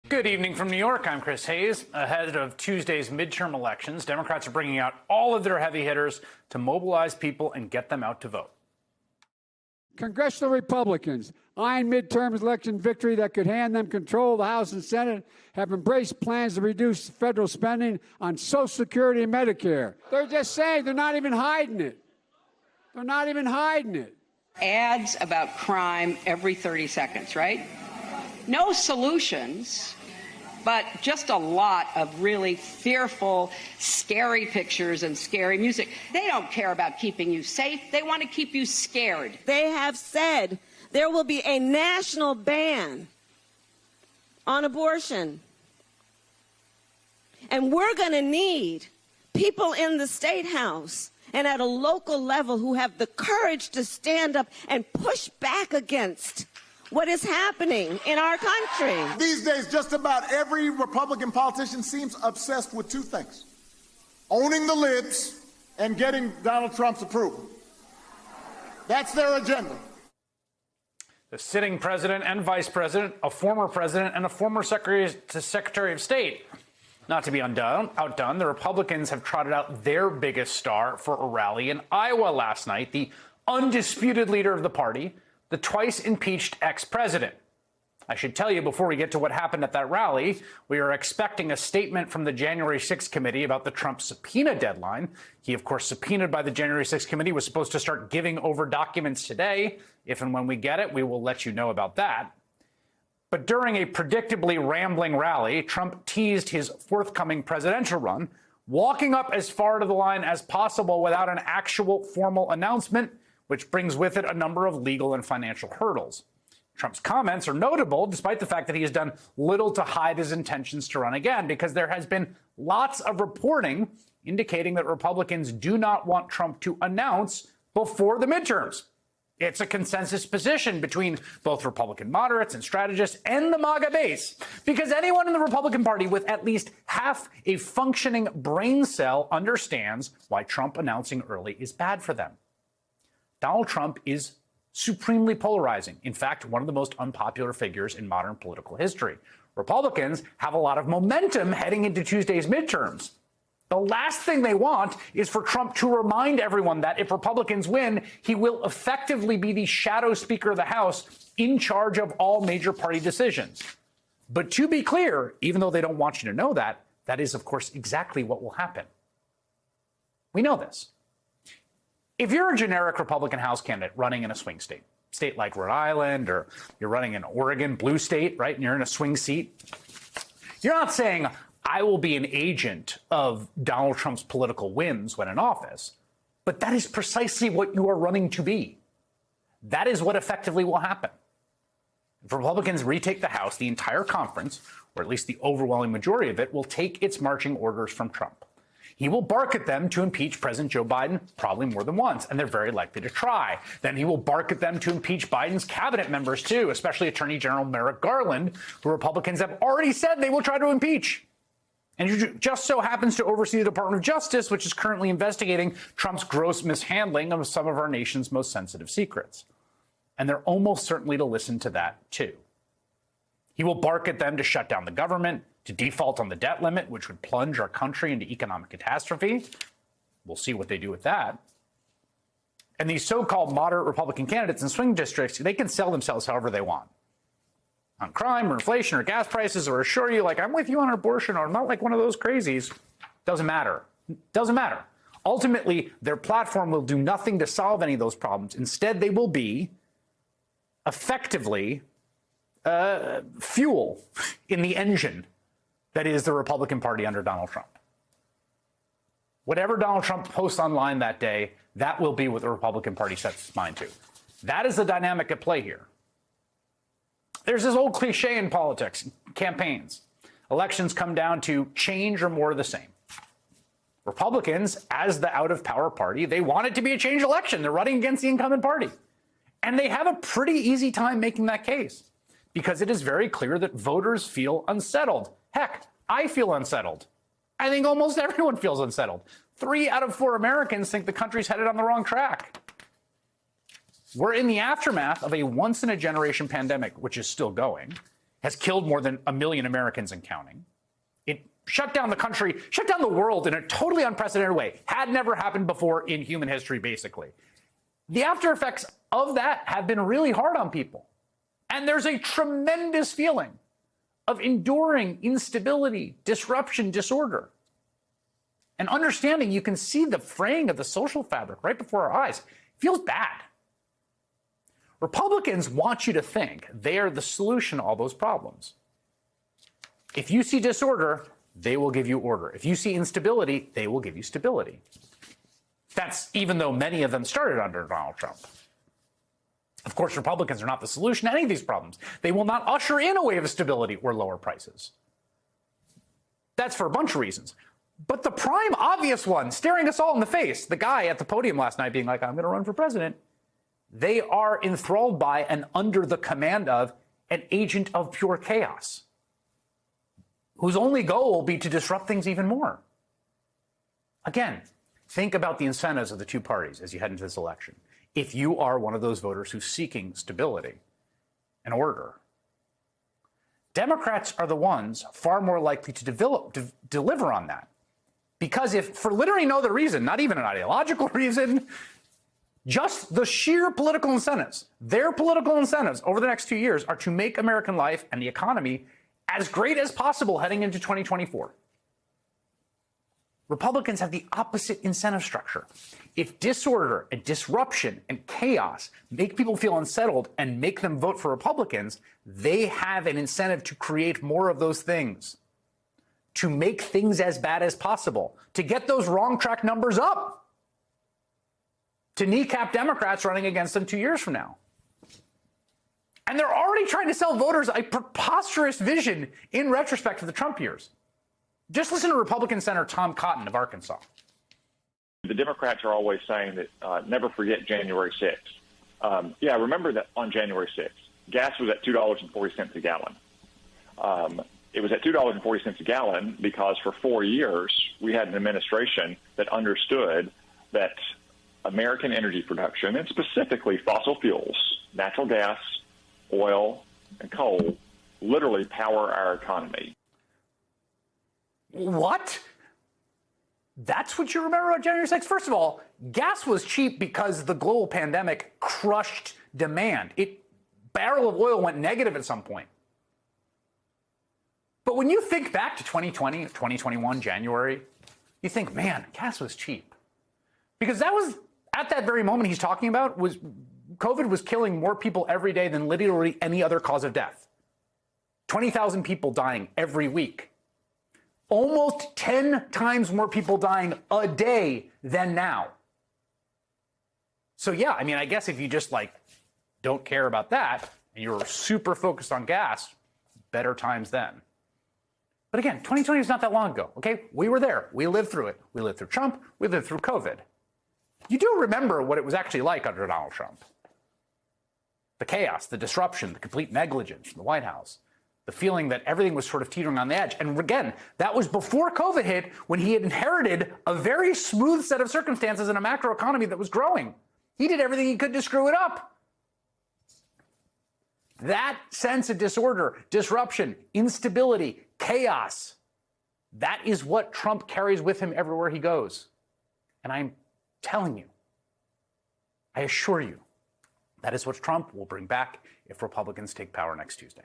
Good evening from New York. I'm Chris Hayes. Ahead of Tuesday's midterm elections, Democrats are bringing out all of their heavy hitters to mobilize people and get them out to vote. Congressional Republicans, eyeing midterm election victory that could hand them control of the House and Senate, have embraced plans to reduce federal spending on Social Security and Medicare. They're just saying, they're not even hiding it. They're not even hiding it. Ads about crime every 30 seconds, right? No solutions, but just a lot of really fearful, scary pictures and scary music. They don't care about keeping you safe. They want to keep you scared. They have said there will be a national ban on abortion. And we're going to need people in the State House and at a local level who have the courage to stand up and push back against what is happening in our country. These days, just about every Republican politician seems obsessed with two things: owning the libs and getting Donald Trump's approval. That's their agenda. The sitting president and vice president, a former president and a former secretary of state. Not to be outdone, the Republicans have trotted out their biggest star for a rally in Iowa last night, the undisputed leader of the party, the twice impeached ex-president. I should tell you before we get to what happened at that rally, we are expecting a statement from the January 6th committee about the Trump subpoena deadline. He, of course, subpoenaed by the January 6th committee, was supposed to start giving over documents today. If and when we get it, we will let you know about that. But during a predictably rambling rally, Trump teased his forthcoming presidential run, walking up as far to the line as possible without an actual formal announcement, which brings with it a number of legal and financial hurdles. Trump's comments are notable, despite the fact that he has done little to hide his intentions to run again, because there has been lots of reporting indicating that Republicans do not want Trump to announce before the midterms. It's a consensus position between both Republican moderates and strategists and the MAGA base, because anyone in the Republican Party with at least half a functioning brain cell understands why Trump announcing early is bad for them. Donald Trump is supremely polarizing. In fact, one of the most unpopular figures in modern political history. Republicans have a lot of momentum heading into Tuesday's midterms. The last thing they want is for Trump to remind everyone that if Republicans win, he will effectively be the shadow Speaker of the House in charge of all major party decisions. But to be clear, even though they don't want you to know that, that is, of course, exactly what will happen. We know this. If you're a generic Republican House candidate running in a swing state like Rhode Island, or you're running in Oregon, blue state, right, and you're in a swing seat, you're not saying, I will be an agent of Donald Trump's political wins when in office, but that is precisely what you are running to be. That is what effectively will happen. If Republicans retake the House, the entire conference, or at least the overwhelming majority of it, will take its marching orders from Trump. He will bark at them to impeach President Joe Biden probably more than once, and they're very likely to try. Then he will bark at them to impeach Biden's cabinet members, too, especially Attorney General Merrick Garland, who Republicans have already said they will try to impeach. And he just so happens to oversee the Department of Justice, which is currently investigating Trump's gross mishandling of some of our nation's most sensitive secrets. And they're almost certainly to listen to that, too. He will bark at them to shut down the government, to default on the debt limit, which would plunge our country into economic catastrophe. We'll see what they do with that. And these so-called moderate Republican candidates in swing districts, they can sell themselves however they want. On crime or inflation or gas prices, or assure you, like, I'm with you on abortion, or I'm not like one of those crazies. Doesn't matter. Doesn't matter. Ultimately, their platform will do nothing to solve any of those problems. Instead, they will be effectively fuel in the engine that is the Republican Party under Donald Trump. Whatever Donald Trump posts online that day, that will be what the Republican Party sets its mind to. That is the dynamic at play here. There's this old cliche in politics, campaigns. Elections come down to change or more of the same. Republicans, as the out-of-power party, they want it to be a change election. They're running against the incumbent party. And they have a pretty easy time making that case, because it is very clear that voters feel unsettled. Heck, I feel unsettled. I think almost everyone feels unsettled. 3 out of 4 Americans think the country's headed on the wrong track. We're in the aftermath of a once-in-a-generation pandemic, which is still going, has killed more than 1 million Americans and counting. It shut down the country, shut down the world in a totally unprecedented way. Had never happened before in human history, basically. The after effects of that have been really hard on people. And there's a tremendous feeling of enduring instability, disruption, disorder. And understanding you can see the fraying of the social fabric right before our eyes. It feels bad. Republicans want you to think they are the solution to all those problems. If you see disorder, they will give you order. If you see instability, they will give you stability. That's even though many of them started under Donald Trump. Of course, Republicans are not the solution to any of these problems. They will not usher in a wave of stability or lower prices. That's for a bunch of reasons. But the prime obvious one, staring us all in the face, the guy at the podium last night being like, I'm going to run for president, they are enthralled by and under the command of an agent of pure chaos, whose only goal will be to disrupt things even more. Again, think about the incentives of the two parties as you head into this election. If you are one of those voters who's seeking stability and order, Democrats are the ones far more likely to deliver on that. Because if, for literally no other reason, not even an ideological reason, just the sheer political incentives, their political incentives over the next 2 years are to make American life and the economy as great as possible heading into 2024. Republicans have the opposite incentive structure. If disorder and disruption and chaos make people feel unsettled and make them vote for Republicans, they have an incentive to create more of those things, to make things as bad as possible, to get those wrong track numbers up, to kneecap Democrats running against them 2 years from now. And they're already trying to sell voters a preposterous vision in retrospect to the Trump years. Just listen to Republican Senator Tom Cotton of Arkansas. The Democrats are always saying that never forget January 6th. Yeah, remember that on January 6th, gas was at $2.40 a gallon. It was at $2.40 a gallon because for 4 years we had an administration that understood that American energy production, and specifically fossil fuels, natural gas, oil, and coal, literally power our economy. What? That's what you remember about January 6th? First of all, gas was cheap because the global pandemic crushed demand. Barrel of oil went negative at some point. But when you think back to 2020, 2021, January, you think, man, gas was cheap. Because that was, at that very moment he's talking about, was COVID was killing more people every day than literally any other cause of death. 20,000 people dying every week. Almost 10 times more people dying a day than now. So yeah, I mean, I guess if you just don't care about that and you're super focused on gas, better times then. But again, 2020 is not that long ago, okay? We were there. We lived through it. We lived through Trump. We lived through COVID. You do remember what it was actually like under Donald Trump. The chaos, the disruption, the complete negligence from the White House. The feeling that everything was sort of teetering on the edge. And again, that was before COVID hit, when he had inherited a very smooth set of circumstances in a macroeconomy that was growing. He did everything he could to screw it up. That sense of disorder, disruption, instability, chaos, that is what Trump carries with him everywhere he goes. And I'm telling you, I assure you, that is what Trump will bring back if Republicans take power next Tuesday.